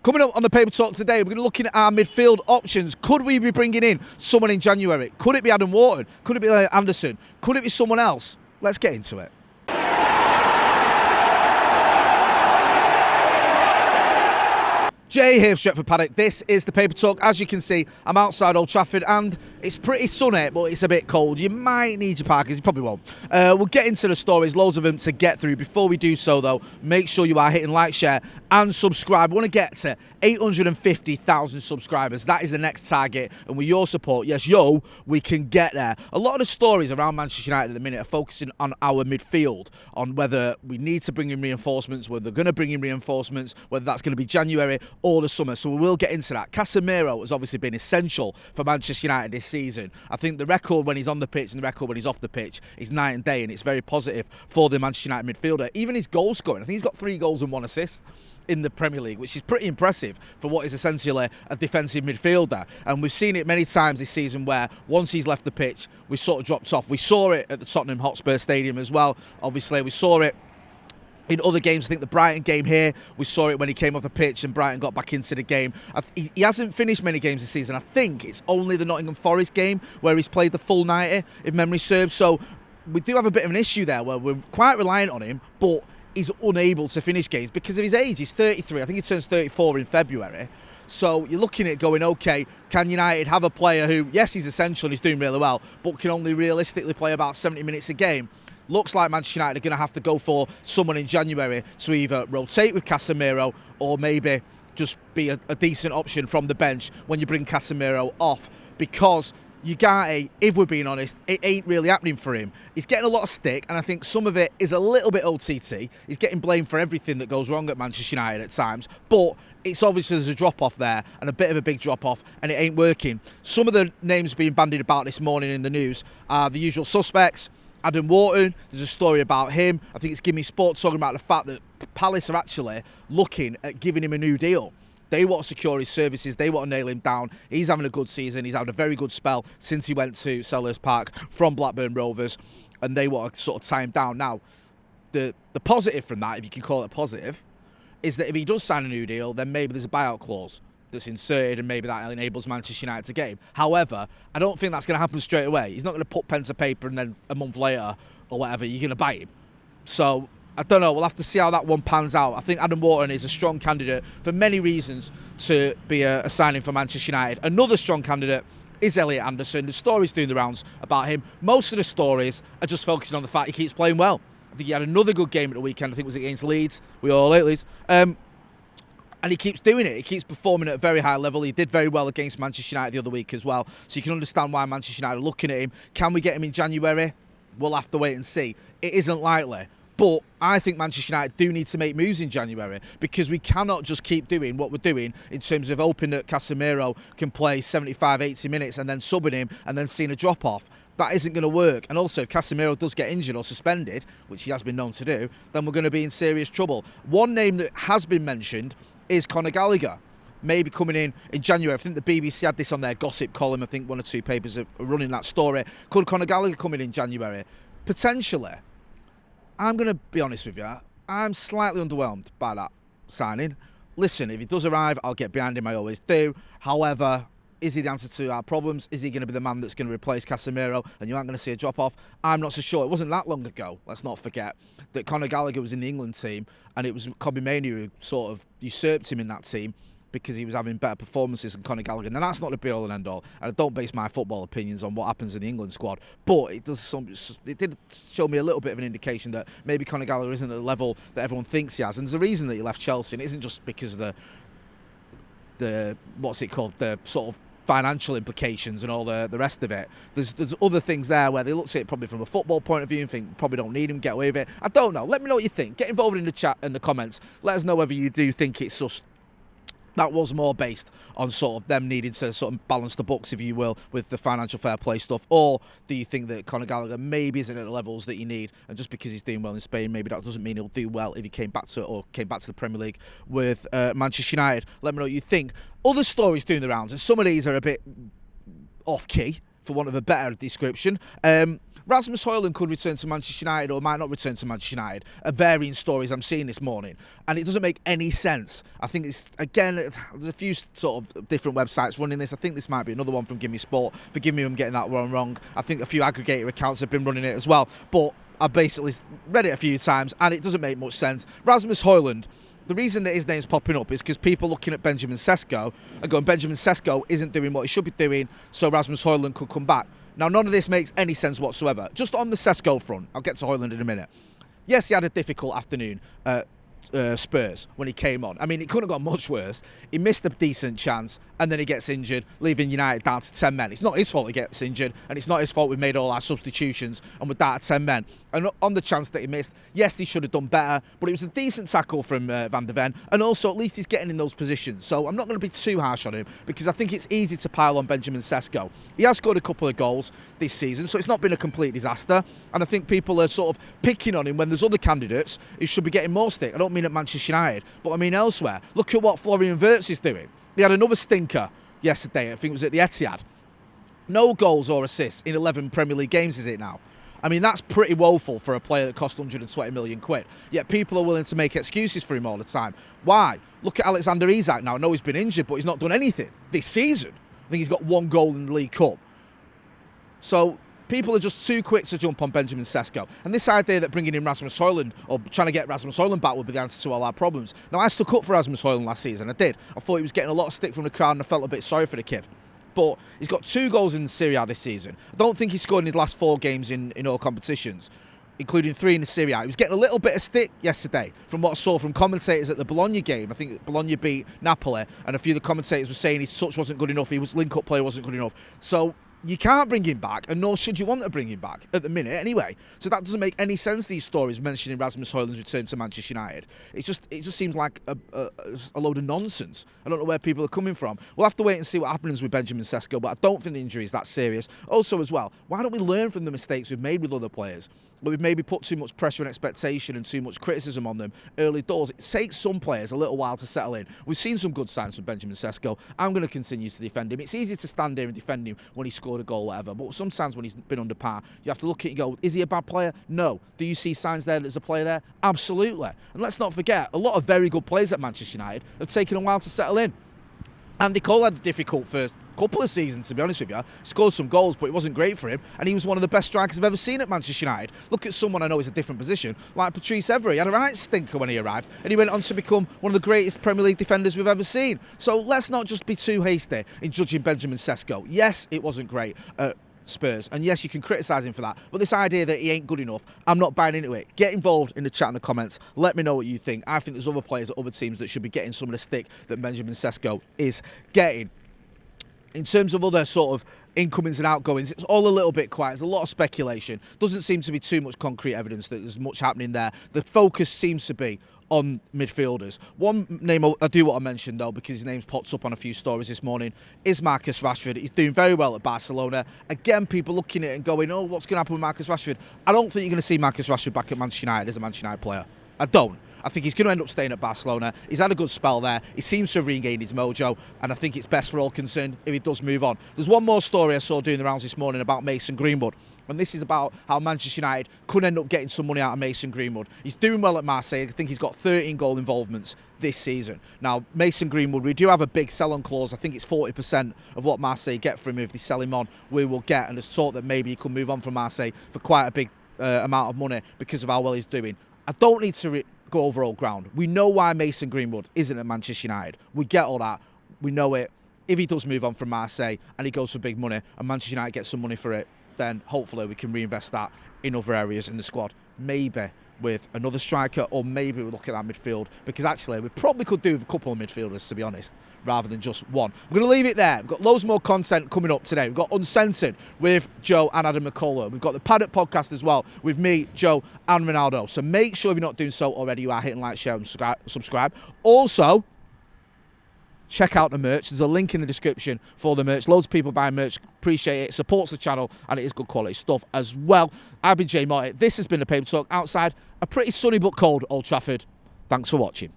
Coming up on the Paper Talk today, we're going to be looking at our midfield options. Could we be bringing in someone in January? Could it be Adam Wharton? Could it be Anderson? Could it be someone else? Let's get into it. Jay here for Stretford Paddock. This is the Paper Talk. As you can see, I'm outside Old Trafford and it's pretty sunny, but it's a bit cold. You might need your parkers, you probably won't. We'll get into the stories, loads of them to get through. Before we do so though, make sure you are hitting like, share and subscribe. We want to get to 850,000 subscribers. That is the next target, and with your support, yes, we can get there. A lot of the stories around Manchester United at the minute are focusing on our midfield, on whether we need to bring in reinforcements, whether they're going to bring in reinforcements, whether that's going to be January or the summer. So we will get into that. Casemiro has obviously been essential for Manchester United this season. I think the record when he's on the pitch and the record when he's off the pitch is night and day, and it's very positive for the Manchester United midfielder. Even his goal scoring, I think he's got 3 goals and 1 assist in the Premier League, which is pretty impressive for what is essentially a defensive midfielder. And we've seen it many times this season where once he's left the pitch, we sort of dropped off. We saw it at the Tottenham Hotspur Stadium as well. Obviously, we saw it in other games. I think the Brighton game here, we saw it when he came off the pitch and Brighton got back into the game. He hasn't finished many games this season. I think it's only the Nottingham Forest game where he's played the full 90, if memory serves. So we do have a bit of an issue there where we're quite reliant on him, but he's unable to finish games because of his age. He's 33. I think he turns 34 in February. So you're looking at it going, okay, can United have a player who, yes, he's essential and he's doing really well, but can only realistically play about 70 minutes a game? Looks like Manchester United are going to have to go for someone in January to either rotate with Casemiro or maybe just be a decent option from the bench when you bring Casemiro off, because Ugarte, if we're being honest, it ain't really happening for him. He's getting a lot of stick, and I think some of it is a little bit OTT. He's getting blamed for everything that goes wrong at Manchester United at times, but it's obviously there's a drop-off there, and a bit of a big drop-off, and it ain't working. Some of the names being bandied about this morning in the news are the usual suspects. Adam Wharton, there's a story about him. I think it's Gimme Sport talking about the fact that Palace are actually looking at giving him a new deal. They want to secure his services. They want to nail him down. He's having a good season. He's had a very good spell since he went to Selhurst Park from Blackburn Rovers, and they want to sort of tie him down. Now, the positive from that, if you can call it a positive, is that if he does sign a new deal, then maybe there's a buyout clause that's inserted, and maybe that enables Manchester United to get him. However, I don't think that's going to happen straight away. He's not going to put pen to paper and then a month later or whatever, you're going to buy him. So I don't know. We'll have to see how that one pans out. I think Adam Wharton is a strong candidate for many reasons to be a signing for Manchester United. Another strong candidate is Elliot Anderson. The stories doing the rounds about him. Most of the stories are just focusing on the fact he keeps playing well. I think he had another good game at the weekend. I think it was against Leeds. We all hate Leeds. And he keeps doing it. He keeps performing at a very high level. He did very well against Manchester United the other week as well. So you can understand why Manchester United are looking at him. Can we get him in January? We'll have to wait and see. It isn't likely. But I think Manchester United do need to make moves in January, because we cannot just keep doing what we're doing in terms of hoping that Casemiro can play 75, 80 minutes and then subbing him and then seeing a drop-off. That isn't going to work. And also, if Casemiro does get injured or suspended, which he has been known to do, then we're going to be in serious trouble. One name that has been mentioned is Conor Gallagher, maybe coming in January. I think the BBC had this on their gossip column. I think 1 or 2 papers are running that story. Could Conor Gallagher come in January? Potentially. I'm going to be honest with you. I'm slightly underwhelmed by that signing. Listen, if he does arrive, I'll get behind him. I always do. However, is he the answer to our problems? Is he going to be the man that's going to replace Casemiro and you aren't going to see a drop-off? I'm not so sure. It wasn't that long ago, let's not forget, that Conor Gallagher was in the England team, and it was Kobe Mainoo who sort of usurped him in that team because he was having better performances than Conor Gallagher. Now, that's not the be-all and end-all, and I don't base my football opinions on what happens in the England squad, but it did show me a little bit of an indication that maybe Conor Gallagher isn't at the level that everyone thinks he has. And there's a reason that he left Chelsea, and it isn't just because of the what's it called, the sort of financial implications and all the rest of it. There's other things there where they look at it probably from a football point of view and think probably don't need him, get away with it. I don't know. Let me know what you think. Get involved in the chat and the comments. Let us know whether you do think it's just that was more based on sort of them needing to sort of balance the books, if you will, with the financial fair play stuff, or do you think that Conor Gallagher maybe isn't at the levels that you need, and just because he's doing well in Spain, maybe that doesn't mean he'll do well if he came back to the Premier League with Manchester United? Let me know what you think. Other stories doing the rounds, and some of these are a bit off-key, for want of a better description. Rasmus Højlund could return to Manchester United or might not return to Manchester United. Varying stories I'm seeing this morning, and it doesn't make any sense. I think it's, again, there's a few sort of different websites running this. I think this might be another one from Give Me Sport. Forgive me if I'm getting that one wrong. I think a few aggregator accounts have been running it as well, but I've basically read it a few times and it doesn't make much sense. Rasmus Højlund, the reason that his name's popping up is because people looking at Benjamin Sesko are going, Benjamin Sesko isn't doing what he should be doing, so Rasmus Højlund could come back. Now, none of this makes any sense whatsoever. Just on the Sesko front, I'll get to Højlund in a minute. Yes, he had a difficult afternoon at Spurs when he came on. I mean, it couldn't have gone much worse. He missed a decent chance and then he gets injured, leaving United down to 10 men. It's not his fault he gets injured, and it's not his fault we've made all our substitutions and we're down to 10 men. And on the chance that he missed, yes, he should have done better, but it was a decent tackle from Van de Ven, and also at least he's getting in those positions. So I'm not going to be too harsh on him, because I think it's easy to pile on Benjamin Sesko. He has scored a couple of goals this season, so it's not been a complete disaster, and I think people are sort of picking on him when there's other candidates who should be getting more stick. I don't mean at Manchester United, but I mean elsewhere. Look at what Florian Wirtz is doing. He had another stinker yesterday, I think it was at the Etihad. No goals or assists in 11 Premier League games, is it now? I mean, that's pretty woeful for a player that cost 120 million quid. Yet people are willing to make excuses for him all the time. Why? Look at Alexander Isak now. I know he's been injured, but he's not done anything this season. I think he's got 1 goal in the League Cup. So people are just too quick to jump on Benjamin Sesko. And this idea that bringing in Rasmus Højlund, or trying to get Rasmus Højlund back, would be the answer to all our problems. Now, I stuck up for Rasmus Højlund last season. I did. I thought he was getting a lot of stick from the crowd, and I felt a bit sorry for the kid. But he's got 2 goals in Serie A this season. I don't think he scored in his last 4 games in all competitions, including 3 in the Serie A. He was getting a little bit of stick yesterday from what I saw from commentators at the Bologna game. I think Bologna beat Napoli, and a few of the commentators were saying his touch wasn't good enough, his link-up play wasn't good enough. So you can't bring him back, and nor should you want to bring him back at the minute anyway. So that doesn't make any sense, these stories mentioning Rasmus Højlund's return to Manchester United. It just seems like a load of nonsense. I don't know where people are coming from. We'll have to wait and see what happens with Benjamin Sesko, but I don't think the injury is that serious. Also as well, why don't we learn from the mistakes we've made with other players? But we've maybe put too much pressure and expectation and too much criticism on them early doors. It takes some players a little while to settle in. We've seen some good signs from Benjamin Sesko. I'm going to continue to defend him. It's easy to stand here and defend him when he scored a goal, whatever, but sometimes when he's been under par, you have to look at it and go, is he a bad player? No. Do you see signs there that there's a player there? Absolutely. And let's not forget, a lot of very good players at Manchester United have taken a while to settle in. Andy Cole had a difficult first couple of seasons, to be honest with you. He scored some goals, but it wasn't great for him, and he was one of the best strikers I've ever seen at Manchester United. Look at someone I know is a different position, like Patrice Evra. He had a right stinker when he arrived, and he went on to become one of the greatest Premier League defenders we've ever seen. So let's not just be too hasty in judging Benjamin Sesko. Yes, it wasn't great at Spurs, and yes, you can criticise him for that, but this idea that he ain't good enough, I'm not buying into it. Get involved in the chat in the comments. Let me know what you think. I think there's other players at other teams that should be getting some of the stick that Benjamin Sesko is getting. In terms of other sort of incomings and outgoings, it's all a little bit quiet. There's a lot of speculation. Doesn't seem to be too much concrete evidence that there's much happening there. The focus seems to be on midfielders. One name I do want to mention, though, because his name's popped up on a few stories this morning, is Marcus Rashford. He's doing very well at Barcelona. Again, people looking at it and going, oh, what's going to happen with Marcus Rashford? I don't think you're going to see Marcus Rashford back at Manchester United as a Manchester United player. I don't. I think he's going to end up staying at Barcelona. He's had a good spell there. He seems to have regained his mojo, and I think it's best for all concerned if he does move on. There's one more story I saw doing the rounds this morning about Mason Greenwood, and this is about how Manchester United could end up getting some money out of Mason Greenwood. He's doing well at Marseille. I think he's got 13 goal involvements this season. Now, Mason Greenwood, we do have a big sell-on clause. I think it's 40% of what Marseille get from him. If they sell him on, we will get, and there's talk that maybe he could move on from Marseille for quite a big amount of money because of how well he's doing. I don't need to go over old ground. We know why Mason Greenwood isn't at Manchester United. We get all that. We know it. If he does move on from Marseille and he goes for big money and Manchester United gets some money for it, then hopefully we can reinvest that in other areas in the squad. Maybe with another striker, or maybe we'll look at that midfield, because actually we probably could do with a couple of midfielders, to be honest, rather than just one. I'm going to leave it there. We've got loads more content coming up today. We've got Uncensored with Joe and Adam McCullough. We've got the Paddock podcast as well with me, Joe and Ronaldo. So make sure if you're not doing so already, you are hitting like, share and subscribe. Also, check out the merch. There's a link in the description for the merch. Loads of people buying merch. Appreciate it. Supports the channel, and it is good quality stuff as well. I've been Jay Marty. This has been the Paper Talk outside a pretty sunny but cold Old Trafford. Thanks for watching.